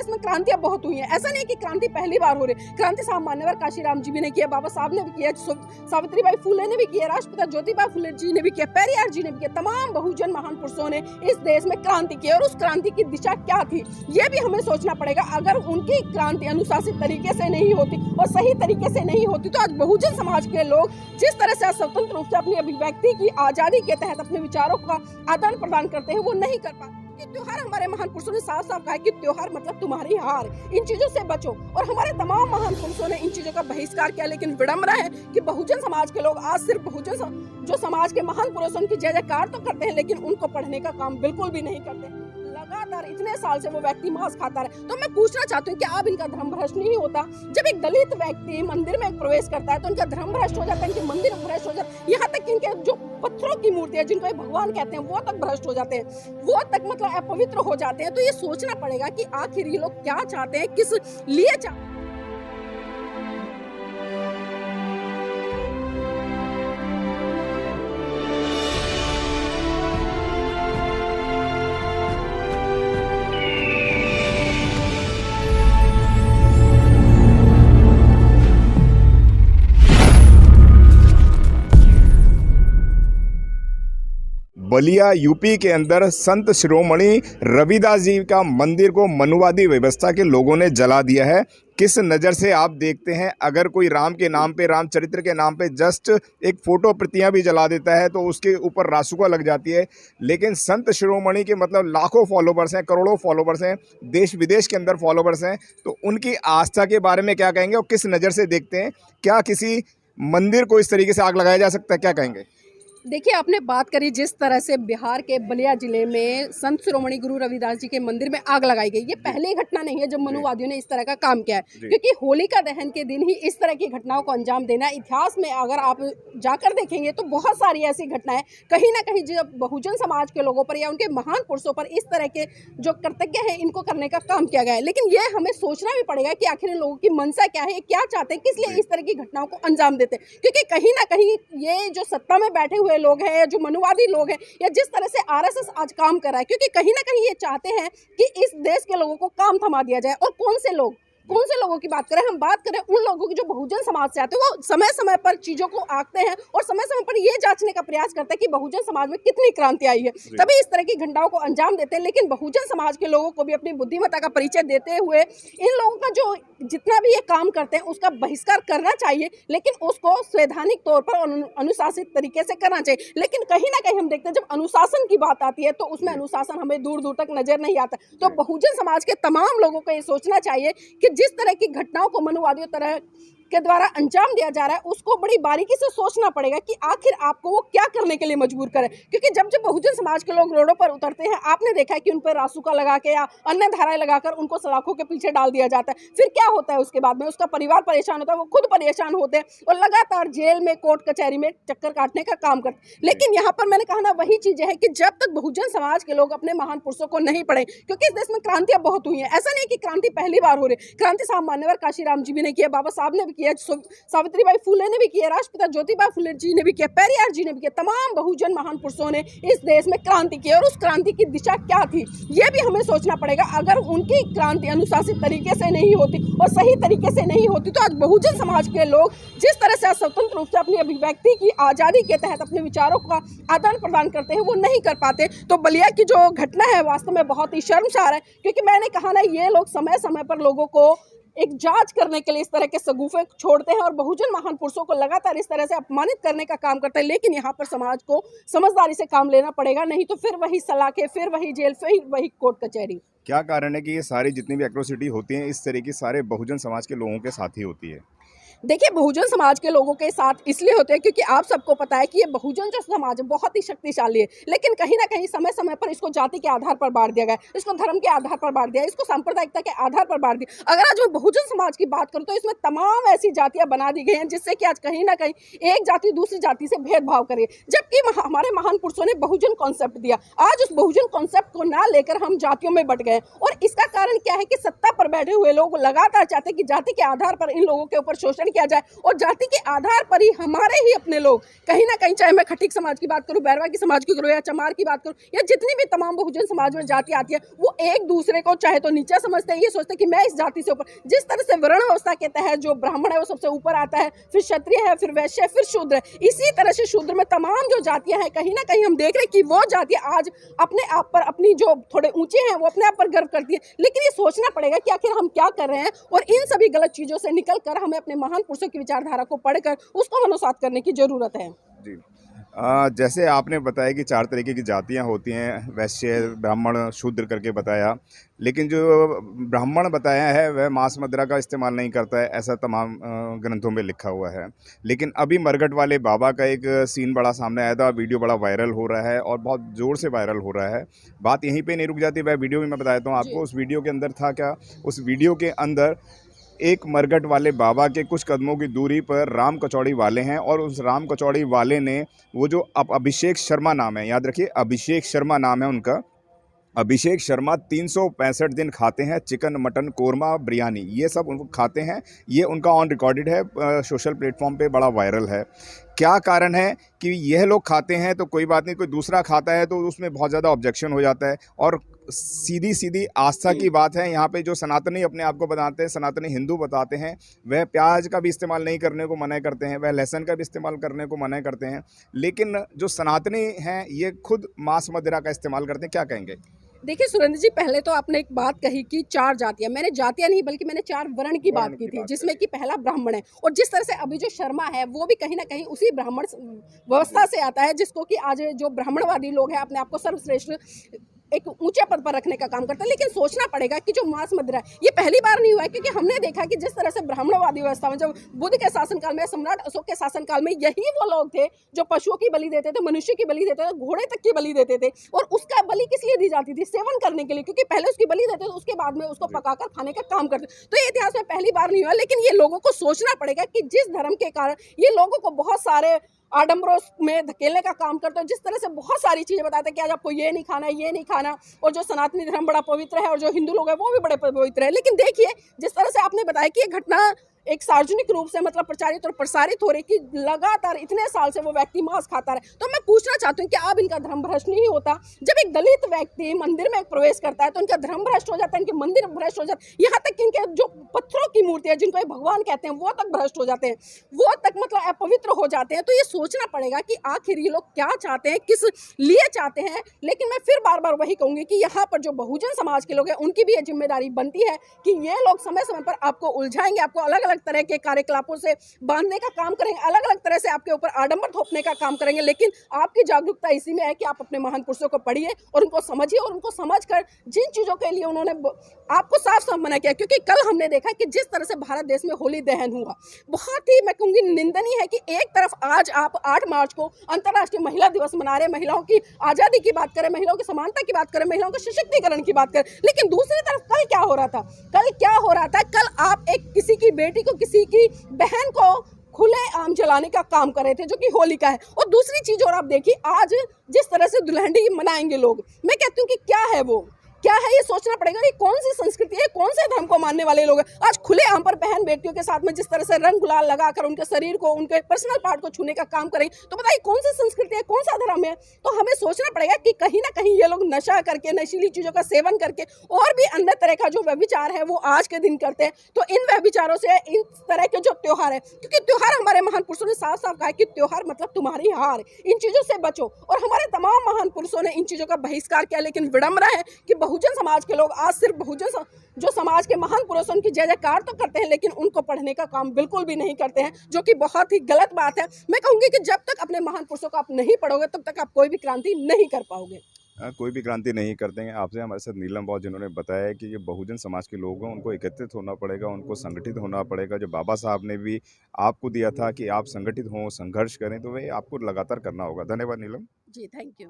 देश में क्रांतियां बहुत हुई हैं। ऐसा नहीं कि क्रांति पहली बार हो रही, क्रांति साहब मान्यवर काशीराम जी भी ने किया, बाबा साहब ने भी किया, सावित्रीबाई फुले ने भी किया, राष्ट्रपिता ज्योतिबा फुले जी ने भी किया, पेरियार जी ने भी किया। तमाम बहुजन महान पुरुषों ने इस देश में क्रांति की और उस क्रांति की दिशा क्या थी ये भी हमें सोचना पड़ेगा। अगर उनकी क्रांति अनुशासित तरीके से नहीं होती और सही तरीके से नहीं होती तो आज बहुजन समाज के लोग जिस तरह से स्वतंत्र रूप से अपनी अभिव्यक्ति की आजादी के तहत अपने विचारों का आदान प्रदान करते हैं वो नहीं कर पाते। त्योहार हमारे महान पुरुषों ने साफ साफ कहा कि त्योहार मतलब तुम्हारी हार, इन चीजों से बचो। और हमारे तमाम महान पुरुषों ने इन चीजों का बहिष्कार किया। लेकिन विडंबना है कि बहुजन समाज के लोग आज सिर्फ बहुजन जो समाज के महान पुरुषों की जय जयकार तो करते हैं लेकिन उनको पढ़ने का काम बिल्कुल भी नहीं करते। लगातार इतने साल से वो व्यक्ति मांस खाता रहे। तो मैं पूछना चाहती हूँ कि अब इनका धर्म भ्रष्ट नहीं होता? जब एक दलित व्यक्ति मंदिर में प्रवेश करता है तो इनका धर्म भ्रष्ट हो जाता है, इनके मंदिर भ्रष्ट हो जाते हैं, यहाँ तक कि इनके जो पत्थरों की मूर्तियां जिनको भगवान कहते हैं वो तक भ्रष्ट हो जाते हैं, वो तक मतलब अपवित्र हो जाते हैं। तो ये सोचना पड़ेगा कि आखिर ये लोग क्या चाहते हैं, किस लिए चाहते हैं। बलिया यूपी के अंदर संत शिरोमणि रविदास जी का मंदिर को मनुवादी व्यवस्था के लोगों ने जला दिया है। किस नज़र से आप देखते हैं? अगर कोई राम के नाम पे, रामचरित्र के नाम पे जस्ट एक फ़ोटो प्रतियां भी जला देता है तो उसके ऊपर रासुका लग जाती है। लेकिन संत शिरोमणि के मतलब लाखों फॉलोवर्स हैं, करोड़ों फॉलोवर्स हैं, देश विदेश के अंदर फॉलोवर्स हैं। तो उनकी आस्था के बारे में क्या कहेंगे और किस नज़र से देखते हैं? क्या किसी मंदिर को इस तरीके से आग लगाया जा सकता है? क्या कहेंगे? देखिए, आपने बात करी जिस तरह से बिहार के बलिया जिले में संत शिरोमणि गुरु रविदास जी के मंदिर में आग लगाई गई। ये पहली घटना नहीं है जब मनुवादियों ने इस तरह का काम किया है, क्योंकि होलिका दहन के दिन ही इस तरह की घटनाओं को अंजाम देना, इतिहास में अगर आप जाकर देखेंगे तो बहुत सारी ऐसी घटनाएं कहीं ना कहीं जब बहुजन समाज के लोगों पर या उनके महान पुरुषों पर इस तरह के जो कृतज्ञ है इनको करने का काम किया गया है। लेकिन ये हमें सोचना भी पड़ेगा कि आखिर इन लोगों की मंशा क्या है, क्या चाहते हैं, किस लिए इस तरह की घटनाओं को अंजाम देते हैं। क्योंकि कहीं ना कहीं ये जो सत्ता में बैठे हुए लोग हैं, जो मनुवादी लोग हैं, या जिस तरह से आरएसएस आज काम कर रहा है, क्योंकि कहीं ना कहीं ये चाहते हैं कि इस देश के लोगों को काम थमा दिया जाए। और कौन से लोगों की बात करें? हम बात करें उन लोगों की जो बहुजन समाज से आते हैं। वो समय समय पर चीजों को आंकते हैं और समय समय पर ये जांचने का प्रयास करते हैं कि बहुजन समाज में कितनी क्रांति आई है, तभी इस तरह की घटनाओं को अंजाम देते हैं। लेकिन बहुजन समाज के लोगों को भी अपनी बुद्धिमत्ता का परिचय देते हुए इन लोगों का जो जितना भी ये काम करते हैं उसका बहिष्कार करना चाहिए, लेकिन उसको संवैधानिक तौर पर अनुशासित तरीके से करना चाहिए। लेकिन कहीं ना कहीं हम देखते हैं जब अनुशासन की बात आती है तो उसमें अनुशासन हमें दूर दूर तक नजर नहीं आता। तो बहुजन समाज के तमाम लोगों को ये सोचना चाहिए कि जिस तरह की घटनाओं को मनुवादियों तरह के द्वारा अंजाम दिया जा रहा है उसको बड़ी बारीकी से सोचना पड़ेगा कि आखिर आपको वो क्या करने के लिए मजबूर करे। क्योंकि जब जब बहुजन समाज के लोग रोडों पर उतरते हैं, आपने देखा है कि उन पर रासुका लगा के या अन्य धाराएं लगाकर उनको सलाखों के पीछे डाल दिया जाता है। फिर क्या होता है उसके बाद में? उसका परिवार परेशान होता है, वो खुद परेशान होते हैं और लगातार जेल में, कोर्ट कचहरी में चक्कर काटने का काम करते हैं। लेकिन यहाँ पर मैंने कहा ना, वही चीजें है कि जब तक बहुजन समाज के लोग अपने महान पुरुषों को नहीं पढ़े, क्योंकि इस देश में क्रांतियां बहुत हुई हैं। ऐसा नहीं कि क्रांति पहली बार हो रही, क्रांति साहब मान्यवर काशीराम जी भी ने किया, बाबा साहब ने भी किया, सावित्रीबाई फुले ने भी किया, राष्ट्रपिता ज्योतिबा फुले जी ने भी किया, पेरियार जी ने भी किया। तमाम बहुजन महान पुरुषों ने इस देश में क्रांति की और उस क्रांति की दिशा क्या थी ये भी हमें सोचना पड़ेगा। अगर उनकी क्रांति अनुशासित तरीके से नहीं होती और सही तरीके से नहीं होती तो आज बहुजन समाज के लोग जिस तरह से स्वतंत्र रूप से अपनी अभिव्यक्ति की आजादी के तहत अपने विचारों का आदान प्रदान करते हैं वो नहीं कर पाते। तो बलिया की जो घटना है वास्तव में बहुत ही शर्मसार है, क्योंकि मैंने कहा ना, ये लोग समय समय पर लोगों को एक जांच करने के लिए इस तरह के सगुफे छोड़ते हैं और बहुजन महान पुरुषों को लगातार इस तरह से अपमानित करने का काम करते हैं। लेकिन यहाँ पर समाज को समझदारी से काम लेना पड़ेगा, नहीं तो फिर वही सलाखें, फिर वही जेल, फिर वही कोर्ट कचहरी। क्या कारण है कि ये सारी जितनी भी एट्रोसिटी होती हैं इस तरह की सारे बहुजन समाज के लोगों के साथ ही होती है? देखिए, बहुजन समाज के लोगों के साथ इसलिए होते हैं क्योंकि आप सबको पता है कि ये बहुजन जो समाज है बहुत ही शक्तिशाली है। लेकिन कहीं ना कहीं समय समय पर इसको जाति के आधार पर बांट दिया गया, इसको धर्म के आधार पर बांट दिया, इसको सांप्रदायिकता के आधार पर बांट दिया। अगर आज मैं बहुजन समाज की बात करूँ तो इसमें तमाम ऐसी जातियां बना दी गई हैं जिससे कि आज कहीं ना कहीं एक जाति दूसरी जाति से भेदभाव करे, जबकि हमारे महान पुरुषों ने बहुजन कॉन्सेप्ट दिया। आज उस बहुजन कॉन्सेप्ट को ना लेकर हम जातियों में बट गए और इसका कारण क्या है कि सत्ता पर बैठे हुए लोग लगातार चाहते हैं कि जाति के आधार पर इन लोगों के ऊपर शोषण किया जाए और जाति के आधार पर ही हमारे ही अपने लोग कहीं ना कहीं, चाहे मैं खटीक समाज की बात करूं, बैरवा की समाज की करूं या चमार की बात करूं या जितनी भी तमाम बहुजन समाज में जाति आती है, वो एक दूसरे को चाहे तो नीचा समझते हैं, ये सोचते हैं कि मैं इस जाति से ऊपर। जिस तरह से वर्ण व्यवस्था के तहत जो ब्राह्मण है वो सबसे ऊपर आता है, फिर क्षत्रिय है, फिर वैश्य है, फिर शूद्र है, इसी तरह से शूद्र में तमाम जो जातियां हैं कहीं ना कहीं हम देख रहे हैं कि वो जातियां आज अपने आप पर, अपनी जो थोड़े ऊंचे हैं वो अपने आप पर गर्व करती है। लेकिन ये सोचना पड़ेगा कि आखिर हम क्या कर रहे हैं और इन सभी गलत चीजों से निकल कर हमें अपने महान पुरुषों की विचारधारा को पढ़कर उसको मनोसात करने की जरूरत है। जी। जैसे आपने बताया कि 4 तरीके की जातियां होती हैं, वैश्य, ब्राह्मण, शूद्र करके बताया, लेकिन जो ब्राह्मण बताया है वह मांस मदिरा का इस्तेमाल नहीं करता है, ऐसा तमाम ग्रंथों में लिखा हुआ है। लेकिन अभी मरघट वाले बाबा का एक सीन बड़ा सामने आया था, वीडियो बड़ा वायरल हो रहा है और बहुत ज़ोर से वायरल हो रहा है। बात यहीं पे नहीं रुक जाती, वह वीडियो भी मैं बता देता हूँ आपको। उस वीडियो के अंदर था क्या, उस वीडियो के अंदर एक मरघट वाले बाबा के कुछ कदमों की दूरी पर राम कचौड़ी वाले हैं और उस राम कचौड़ी वाले ने वो जो अभिषेक शर्मा नाम है, याद रखिए अभिषेक शर्मा नाम है उनका, अभिषेक शर्मा 365 दिन खाते हैं चिकन, मटन, कोरमा, बिरयानी, ये सब उनको खाते हैं। ये उनका ऑन रिकॉर्डेड है, सोशल प्लेटफॉर्म पे बड़ा वायरल है। क्या कारण है कि यह लोग खाते हैं तो कोई बात नहीं, कोई दूसरा खाता है तो उसमें बहुत ज़्यादा ऑब्जेक्शन हो जाता है। और सीधी सीधी आस्था की बात है, यहाँ पे जो सनातनी अपने आप को बताते हैं, सनातनी हिंदू बताते हैं, वह प्याज का भी इस्तेमाल नहीं करने को मना करते हैं, वह लहसुन का भी इस्तेमाल करने को मना करते हैं। लेकिन जो सनातनी हैं ये खुद मांस मदिरा का इस्तेमाल करते हैं। क्या कहेंगे? देखिए सुरेंद्र जी, पहले तो आपने एक बात कही कि 4 जातियां, मैंने जातियां नहीं बल्कि मैंने 4 वर्ण की बात की थी, जिसमें कि पहला ब्राह्मण है। और जिस तरह से अभी जो शर्मा है वो भी कहीं ना कहीं उसी ब्राह्मण व्यवस्था से आता है, जिसको कि आज जो ब्राह्मणवादी लोग हैं अपने आप को सर्वश्रेष्ठ एक ऊंचे पद पर रखने का काम करता है। लेकिन सोचना पड़ेगा कि जो मांस मदिरा है ये पहली बार नहीं हुआ है, क्योंकि हमने देखा कि जिस तरह से ब्राह्मणवादी व्यवस्था में जब बुद्ध के शासनकाल में, सम्राट अशोक के शासनकाल में, यही वो लोग थे जो पशुओं की बलि देते थे, मनुष्य की बलि देते थे, घोड़े तक की बलि देते थे। और उसका बलि किस लिए दी जाती थी? सेवन करने के लिए, क्योंकि पहले उसकी बलि देते थे, उसके बाद में उसको पकाकर खाने का काम करते। तो ये इतिहास में पहली बार नहीं हुआ। लेकिन ये लोगों को सोचना पड़ेगा कि जिस धर्म के कारण ये लोगों को बहुत सारे आडंबरों में धकेलने का काम करते हैं, जिस तरह से बहुत सारी चीज़ें बताते हैं कि आज आपको ये नहीं खाना, ये नहीं खाना, और जो सनातनी धर्म बड़ा पवित्र है और जो हिंदू लोग हैं वो भी बड़े पवित्र है। लेकिन देखिए जिस तरह से आपने बताया कि ये घटना एक सार्वजनिक रूप से मतलब प्रचारित और प्रसारित हो रही कि लगातार इतने साल से वो व्यक्ति मांस खाता रहे, तो मैं पूछना चाहती हूँ कि अब इनका धर्म भ्रष्ट नहीं होता? जब एक दलित व्यक्ति मंदिर में प्रवेश करता है तो इनका धर्म भ्रष्ट हो जाता है, इनके मंदिर भ्रष्ट हो जाते हैं, यहाँ तक कि इनके जो पत्थरों की मूर्ति है जिनको भगवान कहते हैं वो तक भ्रष्ट हो जाते हैं, वो तक मतलब अपवित्र हो जाते हैं। तो ये सोचना पड़ेगा कि आखिर ये लोग क्या चाहते हैं, किस लिए चाहते हैं। लेकिन मैं फिर बार बार वही कहूंगी कि यहाँ पर जो बहुजन समाज के लोग हैं उनकी भी ये जिम्मेदारी बनती है कि ये लोग समय समय पर आपको उलझाएंगे, आपको अलग अलग तरह के कार्यकलापों से बांधने का काम करेंगे, अलग अलग तरह से आपके ऊपर आडंबर थोपने का काम करेंगे। लेकिन आपकी जागरूकता इसी में है कि आप अपने महान पुरुषों को पढ़िए और उनको समझिए, और उनको समझकर जिन चीजों के लिए उन्होंने आपको साफ साफ मना किया, क्योंकि कल हमने देखा कि जिस तरह से भारत देश में होली दहन हुआ, बहुत ही मैं कहूंगी निंदनीय है कि एक तरफ आज आप 8 मार्च को अंतर्राष्ट्रीय महिला दिवस मना रहे, महिलाओं की आजादी की बात करें, महिलाओं की समानता की बात करें, महिलाओं के सशक्तिकरण की बात करें, लेकिन दूसरी तरफ कल क्या हो रहा था? कल आप एक किसी की बेटी को, किसी की बहन को खुले आम जलाने का काम कर रहे थे, जो कि होलिका है। और दूसरी चीज और आप देखिए, आज जिस तरह से दुल्हन मनाएंगे लोग, मैं कहती हूँ कि क्या है वो, क्या है, ये सोचना पड़ेगा कि कौन सी संस्कृति है, कौन से धर्म को मानने वाले लोग हैं। आज खुले आम पर बहन बेटियों के साथ में जिस तरह से रंग गुलाल लगाकर उनके शरीर को, उनके पर्सनल पार्ट को छूने का काम करेंगे, तो बताइए कौन सी संस्कृति है, कौन सा धर्म है? तो हमें सोचना पड़ेगा कि कहीं ना कहीं ये लोग नशा करके, नशीली चीजों का सेवन करके और भी अन्य तरह का जो व्यभिचार है वो आज के दिन करते हैं। तो इन व्यभिचारों से, इन तरह के जो त्योहार है, क्योंकि त्योहार हमारे महान पुरुषों ने साफ साफ कहा कि त्योहार मतलब तुम्हारी हार, इन चीजों से बचो। और हमारे तमाम महान पुरुषों ने इन चीजों का बहिष्कार किया। लेकिन विडंबना है कि बहुजन समाज के लोग आज सिर्फ बहुजन जो समाज के महान पुरुष उनकी जय जयकार तो करते हैं, लेकिन उनको पढ़ने का काम बिल्कुल भी नहीं करते हैं, जो कि बहुत ही गलत बात है। मैं कहूंगी कि जब तक अपने महान पुरुषों को आप नहीं पढ़ोगे तब तक आप कोई भी क्रांति नहीं कर पाओगे। कोई भी क्रांति नहीं करते हैं। आपसे हमारे साथ नीलम बॉस जिन्होंने बताया कि ये बहुजन समाज के लोग हैं, उनको एकत्रित होना पड़ेगा, उनको संगठित होना पड़ेगा। जो बाबा साहब ने भी आपको दिया था कि आप संगठित हों, संघर्ष करें, तो वही आपको लगातार करना होगा। धन्यवाद नीलम जी, थैंक यू।